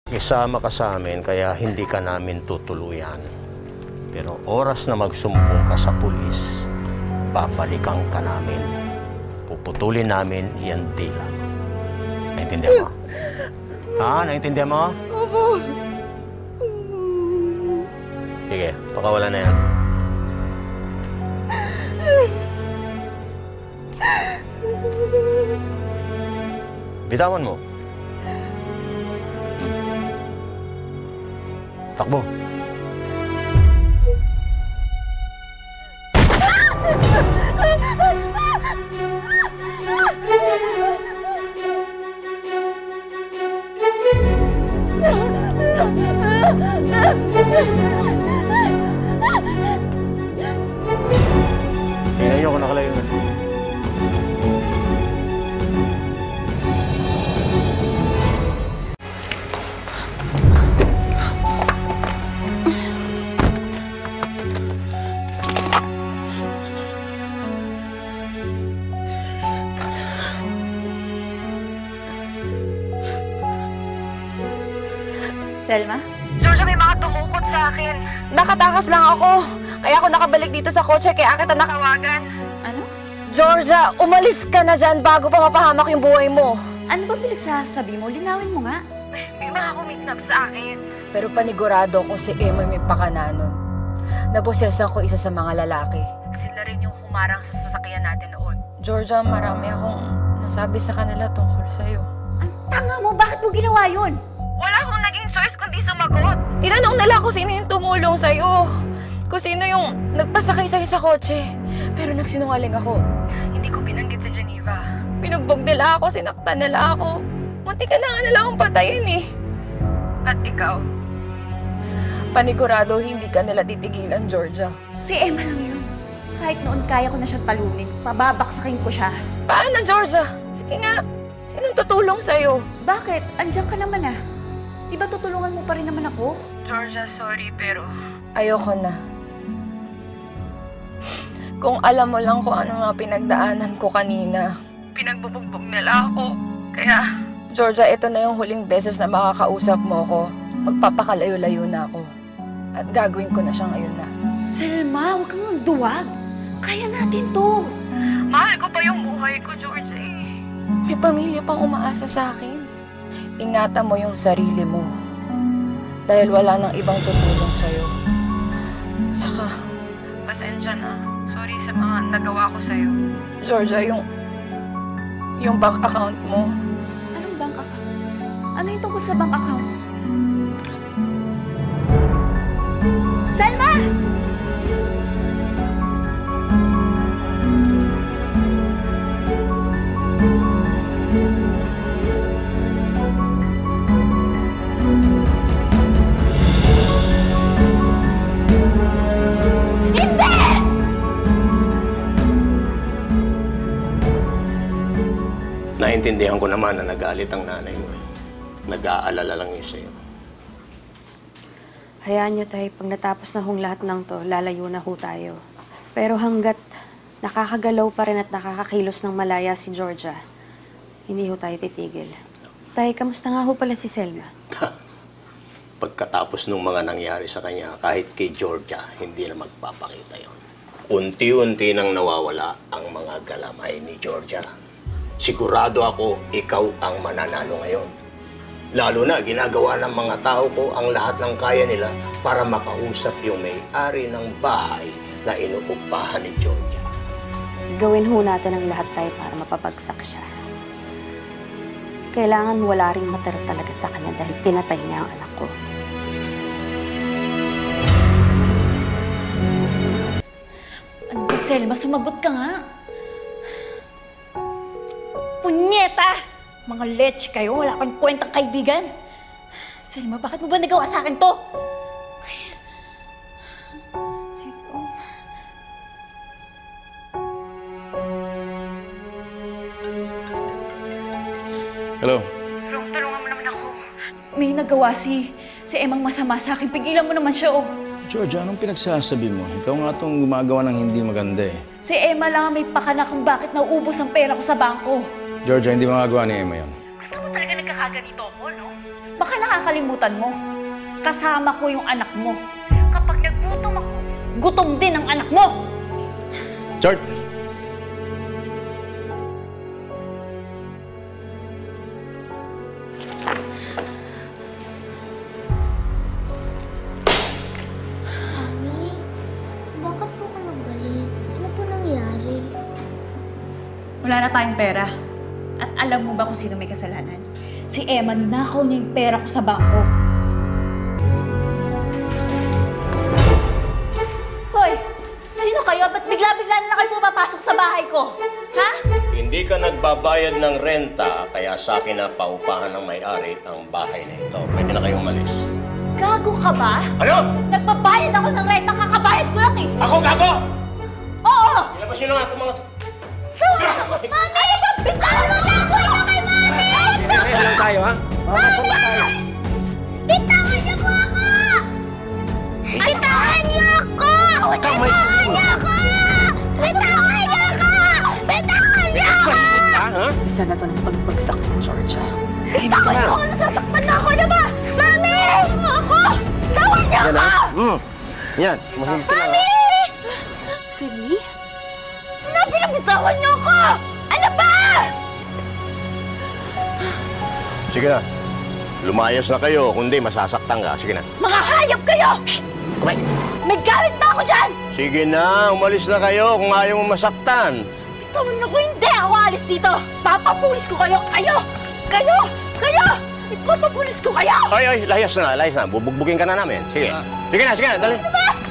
Isama ka sa amin kaya hindi ka namin tutuluyan. Pero oras na magsumbong ka sa pulis, babalikan ka namin. Puputulin namin yan dila. Naintindihan mo? Ha? Naintindihan mo? Opo. Sige, pakawala na yan. Bitawan mo. Takbo. Tingnan niyo kung nakalayo na. Selma? Georgia, may mga tumukot sa akin. Nakatakas lang ako. Kaya ako nakabalik dito sa kotse kaya kita nakawagan. Ano? Georgia, umalis ka na dyan bago pa mapahamak yung buhay mo. Ano ba pinagsasabi mo? Linawin mo nga. May mga kumidnap sa akin. Pero panigurado ko si Emoy may pakana nun. Nabosesan ko isa sa mga lalaki. Sila rin yung humarang sa sasakyan natin noon. Georgia, marami akong nasabi sa kanila tungkol sa'yo. Ang tanga mo! Bakit mo ginawa yun? Wala akong naging choice kundi sumagot. Tinanong nila kung sino yung tumulong sa'yo. Kung sino yung nagpasakay sa'yo sa kotse. Pero nagsinungaling ako. Hindi ko binanggit sa Geneva. Pinugbog nila ako, sinaktan nila ako. Munti ka na nga nila akong patayin eh. At ikaw? Panigurado, hindi ka nila titigilan, Georgia. Si Emma lang yun. Kahit noon kaya ko na siyang talunin, pababaksakin ko siya. Paano, Georgia? Sige nga. Sinong tutulong sa'yo? Bakit? Andiyan ka naman ah. Di ba tutulungan mo pa rin naman ako? Georgia, sorry pero... Ayoko na. Kung alam mo lang kung ano mga pinagdaanan ko kanina. Pinagbubugbog nila ako. Kaya... Georgia, ito na yung huling beses na makakausap mo ko. Magpapakalayo-layo na ako. At gagawin ko na siya ngayon na. Selma, huwag kang duwag. Kaya natin to. Mahal ko pa yung buhay ko, Georgia eh. May pamilya pang umaasa sa akin. Ingatan mo yung sarili mo. Dahil wala nang ibang tutulong sa'yo. Tsaka... Pasensya na. Sorry sa mga nagawa ko sa'yo. Georgia, yung bank account mo. Anong bank account? Ano yung tungkol sa bank account? Selma! Naintindihan ko naman na nagalit ang nanay mo. Nag-aalala lang yun sa'yo. Hayaan nyo tayo, pag natapos na hong lahat ng to, lalayo na ho tayo. Pero hanggat nakakagalaw pa rin at nakakakilos ng malaya si Georgia, hindi ho tayo titigil. Tay, kamusta nga ho pala si Selma? Pagkatapos ng mga nangyari sa kanya, kahit kay Georgia, hindi na magpapakita yon. Unti-unti nang nawawala ang mga galamay ni Georgia. Sigurado ako, ikaw ang mananalo ngayon. Lalo na, ginagawa ng mga tao ko ang lahat ng kaya nila para makausap yung may-ari ng bahay na inuupahan ni Georgia. Gawin ho natin ang lahat tayo para mapapagsak siya. Kailangan wala ring matira talaga sa kanya dahil pinatay niya ang anak ko. Ano ba, Selma? Sumagot ka nga. Punyeta! Mga lech kayo, wala kang kwentang kaibigan. Selma, bakit mo ba nagawa sa akin to? Hello? Tulungan mo naman ako. May nagawa si Emang masama sa akin. Pigilan mo naman siya, oh. Georgia, anong pinagsasabi mo? Ikaw nga itong gumagawa ng hindi maganda eh. Si Emma lang ang may pakana kung bakit nauubos ang pera ko sa bangko. Georgia, hindi magagawa ni Emma yan. Gusto mo talaga nagkakaganito ako, no? Baka nakakalimutan mo. Kasama ko yung anak mo. Kapag nagutom ako, gutom din ang anak mo! George! Mami, bakit po kayo galit? Ano po nangyari? Wala na tayong pera. At alam mo ba kung sino may kasalanan? Si Emma, nakaw niya yung pera ko sa bangko. Hoy! Sino kayo? Ba't bigla-bigla na kayo pumapasok sa bahay ko? Ha? Hindi ka nagbabayad ng renta, kaya sa akin na paupahan ng may-ari ang bahay na ito. Pwede na kayong umalis. Gago ka ba? Ano? Nagbabayad ako ng renta, kakabayad ko lang eh! Ako gago! Oo! Ilabas nyo na nga itong mga... Mami! Ano ba? Bitawan mo na ako! Ito kay Mami! Saan lang tayo, ha? Mami! Bitawan niyo po ako! Bitawan niyo ako! Bitawan niyo ako! Bitawan niyo ako! Bitawan niyo ako! Isa na to ng pagbagsak ng Georgia. Bitawan niyo ako! Nasasaktan na ako na ba? Mami! Ako! Tawan niyo ako! Yan, mahinti ka lang. Sydney? Sinabi na bitawan niyo ako! Ano ba? Sige na. Lumayas na kayo, kundi masasaktan ka. Sige na. Mga hayop kayo! Kumay! May galit na ako dyan! Sige na, umalis na kayo kung ayaw mo masaktan. Bitawan niyo ko! Hindi ako alis dito! Papapulis ko kayo! Kayo! Kayo! Kayo! Ipapapulis ko kayo! Ay, layas na, layas na. Bubugbugin ka na namin. Sige. Sige na, dali.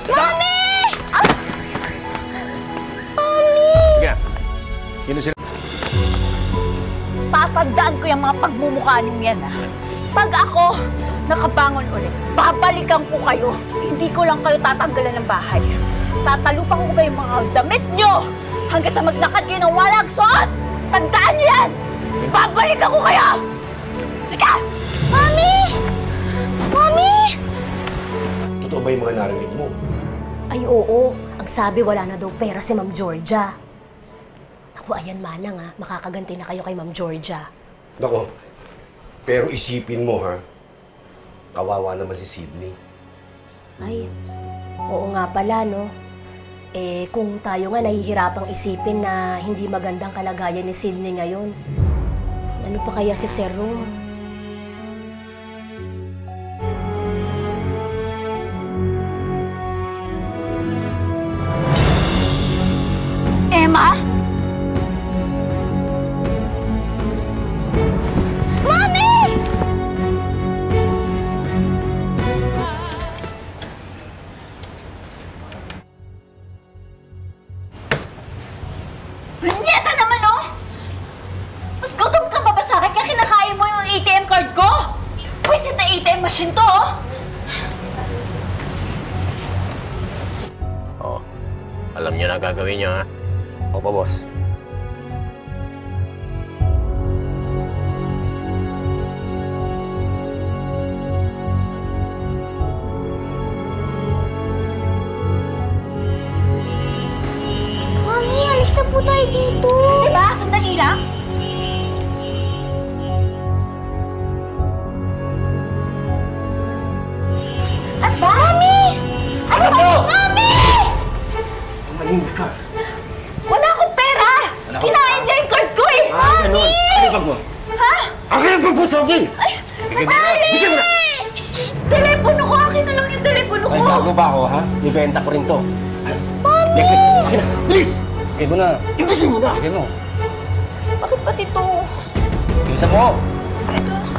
Mami! Sige na. Sino sila? Tatandaan ko yung mga pagmumukha niyong yan, ha? Pag ako nakabangon ulit, babalikan ko kayo. Hindi ko lang kayo tatanggalan ng bahay. Tatalupan ko ba yung mga damit niyo hanggang sa maglakad kayo ng walang suot? Tandaan niyo yan! Babalikan ko kayo! Halika! Mami! Mami! Totoo ba yung mga narinig mo? Ay oo, ang sabi wala na daw pera si Ma'am Georgia. Ako, ayan manang ha, makakaganti na kayo kay Ma'am Georgia. Nako, pero isipin mo, ha? Kawawa naman si Sydney. Ay, oo nga pala no. Eh, kung tayo nga nahihirapang isipin na hindi magandang kalagayan ni Sydney ngayon, ano pa kaya si Sir Rom? Emma? Mami! Bunyeta naman, oh! Mas gutom ka ba sa akin kaya kinakain mo yung ATM card ko? Pwisit na ATM machine to, oh! Oh, alam niyo na gagawin niyo, ha? Opo, boss. Mami, alis na po tayo dito. Diba? Sandali lang. At ba? Mami! Ano ba? Mami! Tumahimik ka. Wala akong pera! Kinain niya yung card ko eh! Ganun. Ano yung bag mo? Ha? Akin ang bag mo, Sobin! Mami! Bigyan mo na! Telepono ko! Akin na lang yung telepono ko! Ay, bago ba ako, ha? Ibenta ko rin to. Mami! Necklace mo. Akin na. Bilis! Bigyan mo na. Ibigyan mo na! Bigyan mo. Bakit pati to? Bilisan mo.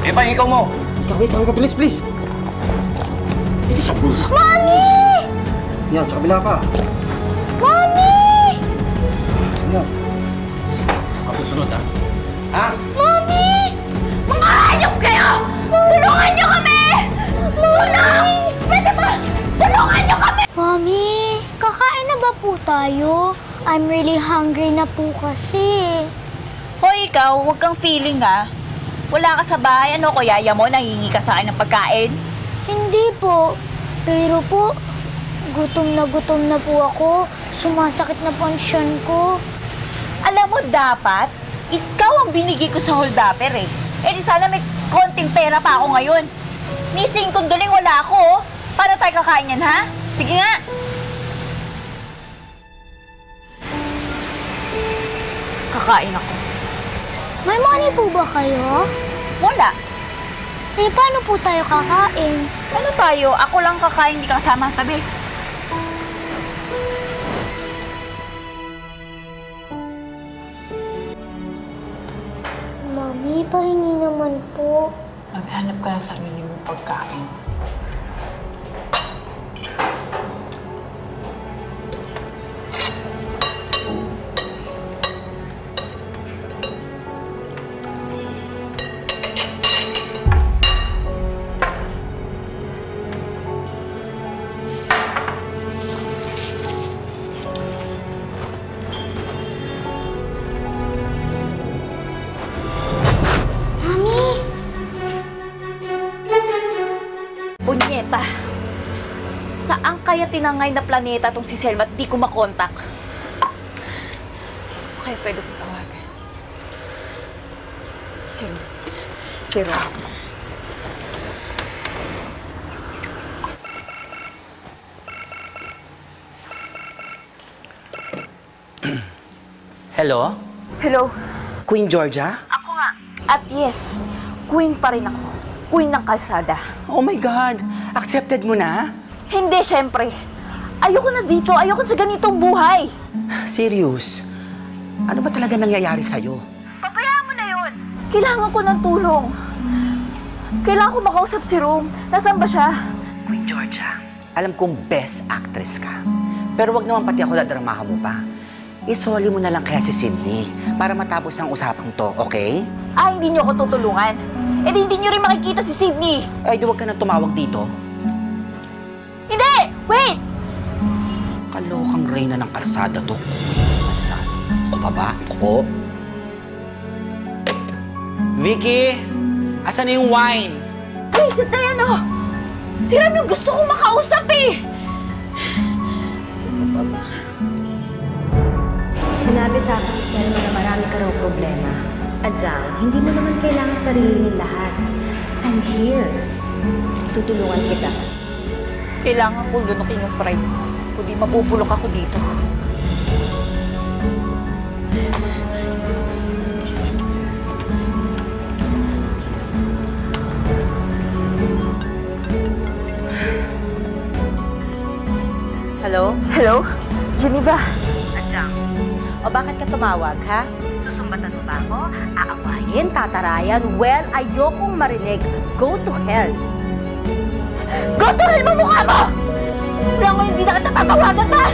Eh, pa, ikaw mo. Ikaw, bilis, please. Bilisan mo. Mami! Yan, sa kabila pa. Mami! Yan. Ako susunod, ha? Ha? Mami! Mga hayop kayo! Tulungan niyo kami! Tulong! Pwede ba? Tulungan niyo kami! Mami, kakain na ba po tayo? I'm really hungry na po kasi. Hoy, ikaw, huwag kang feeling ha. Wala ka sa bahay, ano ko, yaya mo, nangingi ka sa akin ng pagkain? Hindi po. Pero po, gutom na po ako. Sumasakit na po ang tiyan ko. Alam mo, dapat, ikaw ang binigay ko sa holdapper eh. Eh di sana may konting pera pa ako ngayon. Nising Tunduling, wala ako, oh. Paano tayo kakain yan, ha? Sige nga. Kakain ako. May money po ba kayo? Wala. Eh, paano po tayo kakain? Ano tayo? Ako lang kakain, hindi ka kasama ang tabi. Mami, pahingi naman po. Maghanap ka ng sarili mong pagkain. Mami! Punyeta! Saan kaya tinangay na planeta tong si Selma at di ko makontak? Sino kaya pwede kong tawagan? Zero. Hello? Hello? Queen Georgia? Ako nga. At yes, queen pa rin ako. Queen ng kalsada. Oh my God! Accepted mo na? Hindi, syempre. Ayoko na dito. Ayoko sa ganitong buhay. Serious? Ano ba talaga nangyayari sa'yo? Pabayaan mo na yun. Kailangan ko ng tulong. Kailangan ko makausap si Rome. Nasaan ba siya? Queen Georgia, alam kong best actress ka. Pero wag naman pati ako dadramahan mo pa. Isoli mo na lang kaya si Sydney para matapos ang usapang to, okay? Ah, hindi niyo ako tutulungan. Eh di hindi niyo rin makikita si Sydney. Ay, di wag ka na tumawag dito. Hindi! Wait! Kalokang reyna ng kalsada to. Kalsada. O baba? O. Vicky! Asan na yung wine? Visit na yan, oh! Si Ram yung gusto kong makausap, eh! Sino pa ba? Sinabi sa akin ni Selma na marami ka raw problema. Adyang, hindi mo naman kailangan sarilinin lahat. I'm here. Tutulungan kita. Kailangan kong lunukin yung pride ko. Kundi mabubulok ako dito. Hello? Hello? Geneva? Adyang. O bakit ka tumawag, ha? Susumbatan mo ba ako? Aawayin, tatarayan? Well, ayokong marinig. Go to hell. Go to hell mo mukha mo! Wala ko hindi na kita tatawagan, ma!